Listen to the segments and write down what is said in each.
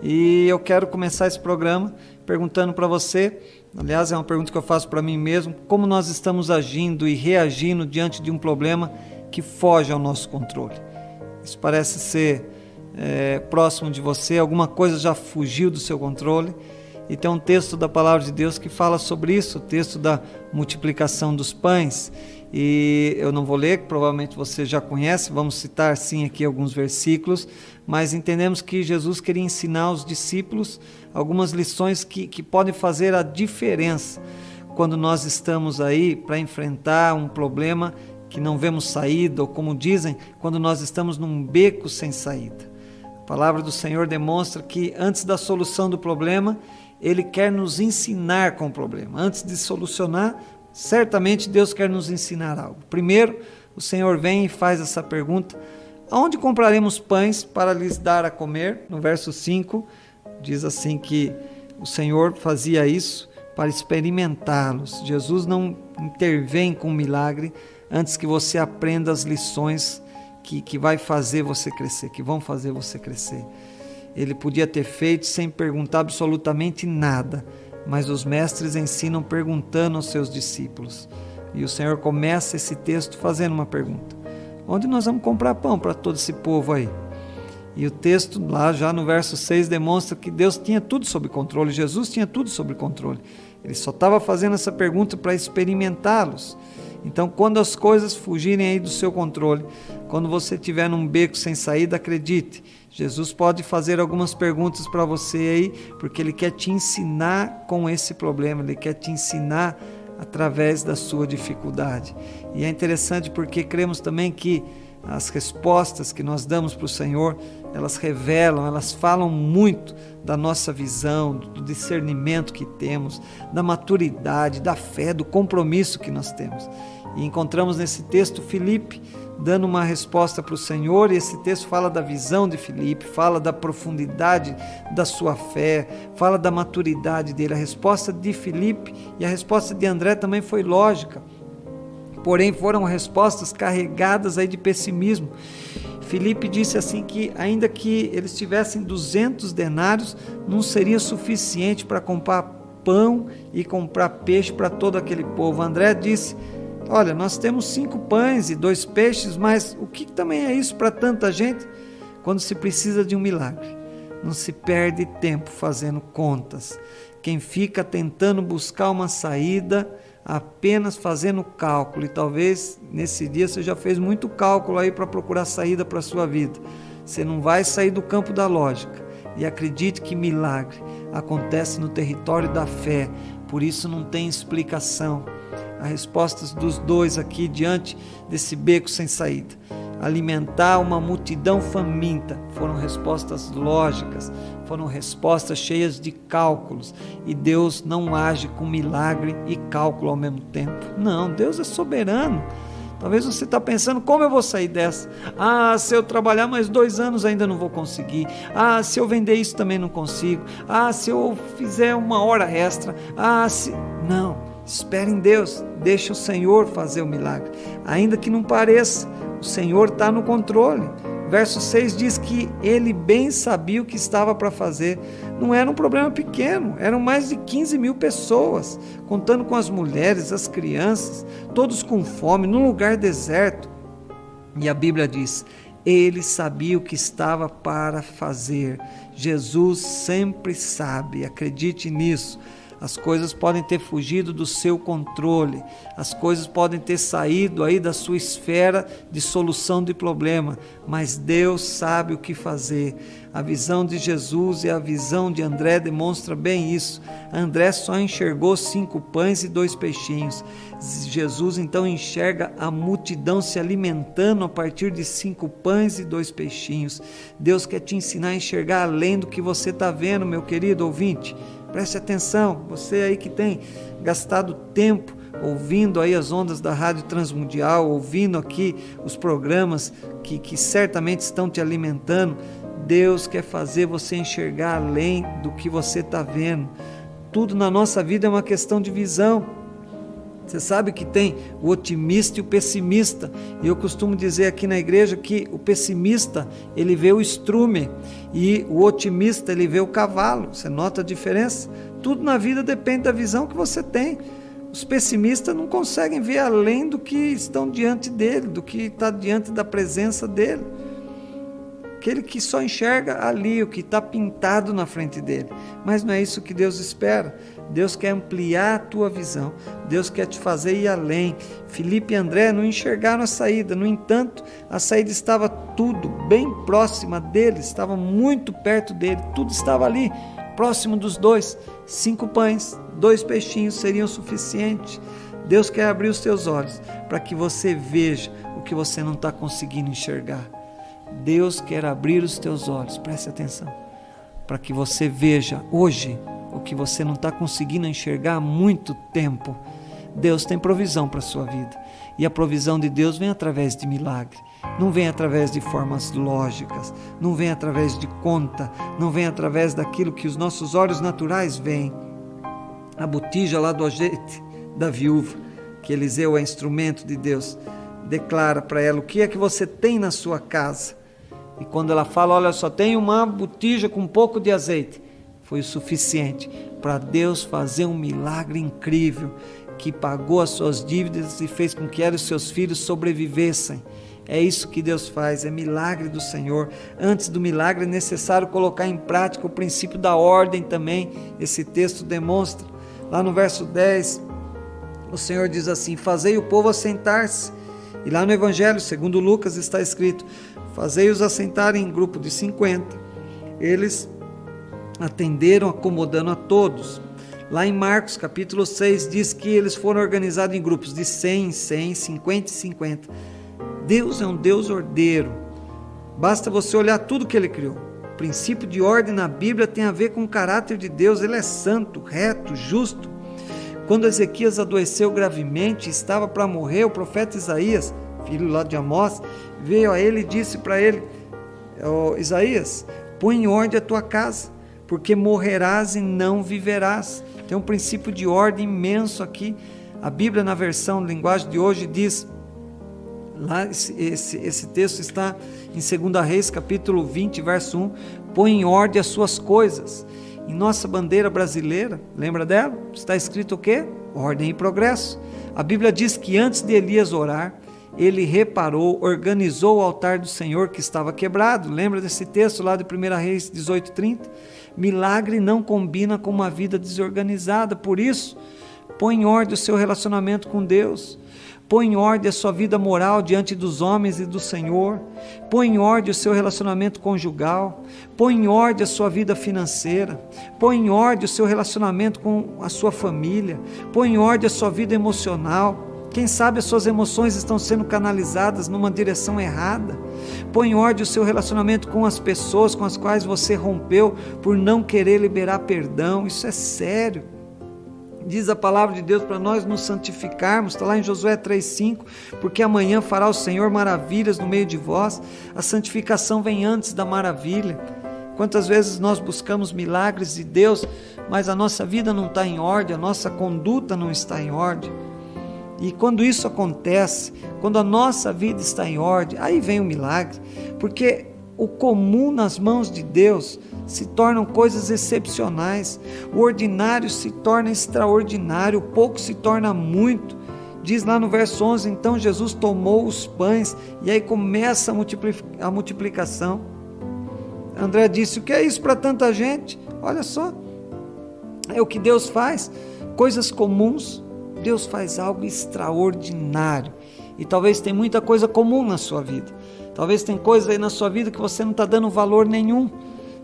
E eu quero começar esse programa perguntando para você, aliás, é uma pergunta que eu faço para mim mesmo, como nós estamos agindo e reagindo diante de um problema que foge ao nosso controle. Isso parece ser próximo de você, alguma coisa já fugiu do seu controle. E tem um texto da Palavra de Deus que fala sobre isso, o texto da multiplicação dos pães. E eu não vou ler, provavelmente você já conhece, vamos citar sim aqui alguns versículos, mas entendemos que Jesus queria ensinar aos discípulos algumas lições que podem fazer a diferença quando nós estamos aí para enfrentar um problema que não vemos saída, ou como dizem, quando nós estamos num beco sem saída. A palavra do Senhor demonstra que antes da solução do problema, Ele quer nos ensinar com o problema. Antes de solucionar, certamente Deus quer nos ensinar algo. Primeiro, o Senhor vem e faz essa pergunta: aonde compraremos pães para lhes dar a comer? No verso 5, diz assim que o Senhor fazia isso para experimentá-los. Jesus não intervém com um milagre antes que você aprenda as lições que vai fazer você crescer, que vão fazer você crescer. Ele podia ter feito sem perguntar absolutamente nada, mas os mestres ensinam perguntando aos seus discípulos. E o Senhor começa esse texto fazendo uma pergunta: onde nós vamos comprar pão para todo esse povo aí? E o texto lá já no verso 6 demonstra que Deus tinha tudo sob controle, Jesus tinha tudo sob controle. Ele só estava fazendo essa pergunta para experimentá-los. Então, quando as coisas fugirem aí do seu controle, quando você estiver num beco sem saída, acredite, Jesus pode fazer algumas perguntas para você aí, porque Ele quer te ensinar com esse problema, Ele quer te ensinar através da sua dificuldade. E é interessante porque cremos também que as respostas que nós damos para o Senhor, elas revelam, elas falam muito da nossa visão, do discernimento que temos, da maturidade, da fé, do compromisso que nós temos. E encontramos nesse texto Filipe dando uma resposta para o Senhor, e esse texto fala da visão de Filipe, fala da profundidade da sua fé, fala da maturidade dele. A resposta de Filipe e a resposta de André também foi lógica, porém foram respostas carregadas aí de pessimismo. Filipe disse assim que ainda que eles tivessem 200 denários, não seria suficiente para comprar pão e comprar peixe para todo aquele povo. André disse: olha, nós temos 5 pães e 2 peixes, mas o que também é isso para tanta gente? Quando se precisa de um milagre, não se perde tempo fazendo contas. Quem fica tentando buscar uma saída, apenas fazendo cálculo, e talvez nesse dia você já fez muito cálculo aí para procurar saída para a sua vida, você não vai sair do campo da lógica. E acredite que milagre acontece no território da fé, por isso não tem explicação. As respostas dos dois aqui diante desse beco sem saída: alimentar uma multidão faminta, foram respostas lógicas, foram respostas cheias de cálculos. E Deus não age com milagre e cálculo ao mesmo tempo. Não, Deus é soberano. Talvez você está pensando: como eu vou sair dessa? Se eu trabalhar mais 2 anos ainda não vou conseguir. Se eu vender isso também não consigo. Se eu fizer 1 hora extra. Não, espere em Deus, deixa o Senhor fazer o milagre. Ainda que não pareça, o Senhor está no controle. Verso 6 diz que Ele bem sabia o que estava para fazer. Não era um problema pequeno, eram mais de 15 mil pessoas, contando com as mulheres, as crianças, todos com fome, num lugar deserto. E a Bíblia diz: Ele sabia o que estava para fazer. Jesus sempre sabe, acredite nisso. As coisas podem ter fugido do seu controle, as coisas podem ter saído aí da sua esfera de solução de problema, mas Deus sabe o que fazer. A visão de Jesus e a visão de André demonstra bem isso. André só enxergou 5 pães e 2 peixinhos. Jesus então enxerga a multidão se alimentando a partir de 5 pães e 2 peixinhos. Deus quer te ensinar a enxergar além do que você está vendo, meu querido ouvinte. Preste atenção, você aí que tem gastado tempo ouvindo aí as ondas da Rádio Transmundial, ouvindo aqui os programas que certamente estão te alimentando. Deus quer fazer você enxergar além do que você está vendo. Tudo na nossa vida é uma questão de visão. Você sabe que tem o otimista e o pessimista. E eu costumo dizer aqui na igreja que o pessimista, ele vê o estrume, e o otimista, ele vê o cavalo. Você nota a diferença? Tudo na vida depende da visão que você tem. Os pessimistas não conseguem ver além do que estão diante dele, do que está diante da presença dele. Aquele que só enxerga ali o que está pintado na frente dele. Mas não é isso que Deus espera. Deus quer ampliar a tua visão. Deus quer te fazer ir além. Filipe e André não enxergaram a saída. No entanto, a saída estava tudo bem próxima dele, estava muito perto dele. Tudo estava ali, próximo dos dois. 5 pães, 2 peixinhos seriam suficientes. Deus quer abrir os teus olhos para que você veja o que você não está conseguindo enxergar. Deus quer abrir os teus olhos, preste atenção, para que você veja hoje o que você não está conseguindo enxergar há muito tempo. Deus tem provisão para a sua vida, e a provisão de Deus vem através de milagre, não vem através de formas lógicas, não vem através de conta, não vem através daquilo que os nossos olhos naturais veem. A botija lá do azeite da viúva, que Eliseu é instrumento de Deus, declara para ela o que é que você tem na sua casa. E quando ela fala, olha, só tem uma botija com um pouco de azeite, foi o suficiente para Deus fazer um milagre incrível, que pagou as suas dívidas e fez com que ela e seus filhos sobrevivessem. É isso que Deus faz, é milagre do Senhor. Antes do milagre é necessário colocar em prática o princípio da ordem também. Esse texto demonstra. Lá no verso 10, o Senhor diz assim: fazei o povo assentar-se. E lá no Evangelho, segundo Lucas, está escrito: fazei-os assentar em grupo de 50. Eles atenderam, acomodando a todos. Lá em Marcos, capítulo 6, diz que eles foram organizados em grupos de 100, 100, 50 e 50. Deus é um Deus ordeiro. Basta você olhar tudo que Ele criou. O princípio de ordem na Bíblia tem a ver com o caráter de Deus. Ele é santo, reto, justo. Quando Ezequias adoeceu gravemente, estava para morrer, o profeta Isaías, filho lá de Amós, veio a ele e disse para ele: Isaías, põe em ordem a tua casa, porque morrerás e não viverás. Tem um princípio de ordem imenso aqui. A Bíblia, na versão linguagem de hoje, diz, lá esse texto está em 2 Reis, capítulo 20, verso 1, põe em ordem as suas coisas. Em nossa bandeira brasileira, lembra dela? Está escrito o quê? Ordem e progresso. A Bíblia diz que antes de Elias orar, ele reparou, organizou o altar do Senhor que estava quebrado. Lembra desse texto lá de 1 Reis 18:30? Milagre não combina com uma vida desorganizada, por isso, põe em ordem o seu relacionamento com Deus. Põe em ordem a sua vida moral diante dos homens e do Senhor. Põe em ordem o seu relacionamento conjugal. Põe em ordem a sua vida financeira. Põe em ordem o seu relacionamento com a sua família. Põe em ordem a sua vida emocional. Quem sabe as suas emoções estão sendo canalizadas numa direção errada. Põe em ordem o seu relacionamento com as pessoas com as quais você rompeu por não querer liberar perdão. Isso é sério. Diz a palavra de Deus para nós nos santificarmos, está lá em Josué 3,5, porque amanhã fará o Senhor maravilhas no meio de vós. A santificação vem antes da maravilha. Quantas vezes nós buscamos milagres de Deus, mas a nossa vida não está em ordem, a nossa conduta não está em ordem. E quando isso acontece, quando a nossa vida está em ordem, aí vem o milagre, porque o comum nas mãos de Deus se tornam coisas excepcionais, o ordinário se torna extraordinário, o pouco se torna muito. Diz lá no verso 11, então Jesus tomou os pães, e aí começa a multiplicação. André disse, o que é isso para tanta gente? Olha só, é o que Deus faz, coisas comuns, Deus faz algo extraordinário. E talvez tenha muita coisa comum na sua vida, talvez tenha coisa aí na sua vida que você não está dando valor nenhum.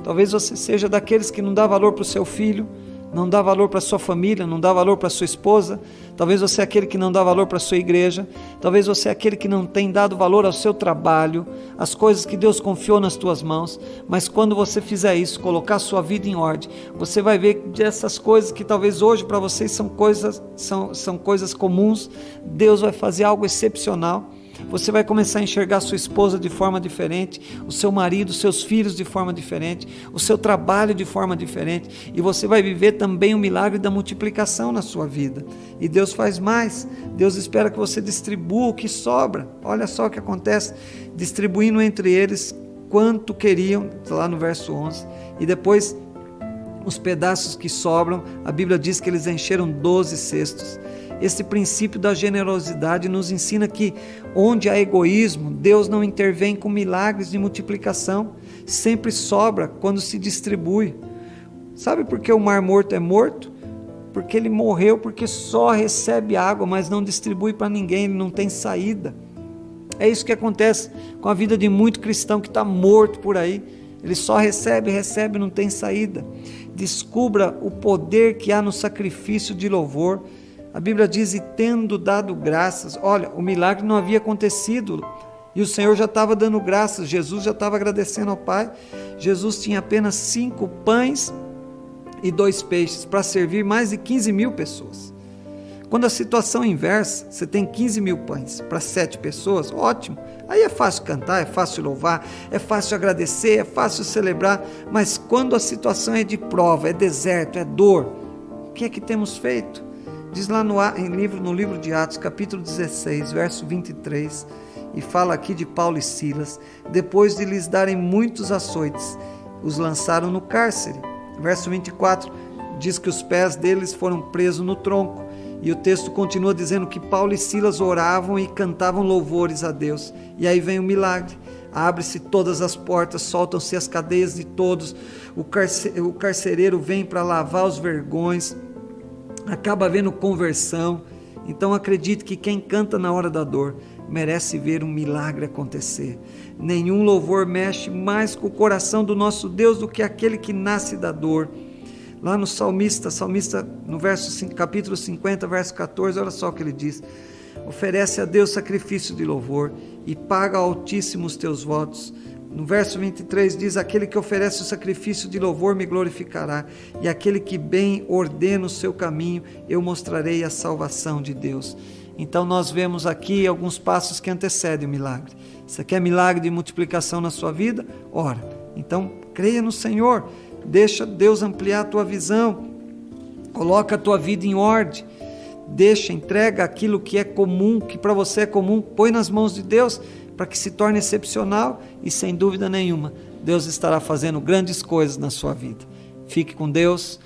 Talvez você seja daqueles que não dá valor para o seu filho, não dá valor para a sua família, não dá valor para a sua esposa. Talvez você é aquele que não dá valor para a sua igreja. Talvez você é aquele que não tem dado valor ao seu trabalho, às coisas que Deus confiou nas tuas mãos. Mas quando você fizer isso, colocar a sua vida em ordem, você vai ver que essas coisas que talvez hoje para vocês são coisas comuns, Deus vai fazer algo excepcional. Você vai começar a enxergar sua esposa de forma diferente, o seu marido, seus filhos de forma diferente, o seu trabalho de forma diferente, e você vai viver também o milagre da multiplicação na sua vida. E Deus faz mais. Deus espera que você distribua o que sobra. Olha só o que acontece, distribuindo entre eles quanto queriam, lá no verso 11, e depois os pedaços que sobram, a Bíblia diz que eles encheram 12 cestos. Esse princípio da generosidade nos ensina que onde há egoísmo, Deus não intervém com milagres de multiplicação, sempre sobra quando se distribui. Sabe por que o Mar Morto é morto? Porque ele morreu, porque só recebe água, mas não distribui para ninguém, ele não tem saída. É isso que acontece com a vida de muito cristão que está morto por aí. Ele só recebe, não tem saída. Descubra o poder que há no sacrifício de louvor. A Bíblia diz, e tendo dado graças, olha, o milagre não havia acontecido, e o Senhor já estava dando graças, Jesus já estava agradecendo ao Pai. Jesus tinha apenas 5 pães e 2 peixes, para servir mais de 15 mil pessoas. Quando a situação é inversa, você tem 15 mil pães para 7 pessoas, ótimo, aí é fácil cantar, é fácil louvar, é fácil agradecer, é fácil celebrar, mas quando a situação é de prova, é deserto, é dor, o que é que temos feito? Diz lá no livro de Atos, capítulo 16, verso 23, e fala aqui de Paulo e Silas, depois de lhes darem muitos açoites, os lançaram no cárcere. Verso 24, diz que os pés deles foram presos no tronco, e o texto continua dizendo que Paulo e Silas oravam e cantavam louvores a Deus, e aí vem o milagre, abre-se todas as portas, soltam-se as cadeias de todos, o carcereiro vem para lavar os vergões, acaba havendo conversão. Então acredite que quem canta na hora da dor merece ver um milagre acontecer. Nenhum louvor mexe mais com o coração do nosso Deus do que aquele que nasce da dor. Lá no salmista no capítulo 50, verso 14, olha só o que ele diz: oferece a Deus sacrifício de louvor e paga ao Altíssimo os teus votos. No verso 23 diz, aquele que oferece o sacrifício de louvor me glorificará, e aquele que bem ordena o seu caminho, eu mostrarei a salvação de Deus. Então nós vemos aqui alguns passos que antecedem o milagre. Você quer milagre de multiplicação na sua vida? Ora, então creia no Senhor, deixa Deus ampliar a tua visão, coloca a tua vida em ordem, entrega aquilo que é comum, que para você é comum, põe nas mãos de Deus, para que se torne excepcional, e sem dúvida nenhuma, Deus estará fazendo grandes coisas na sua vida. Fique com Deus,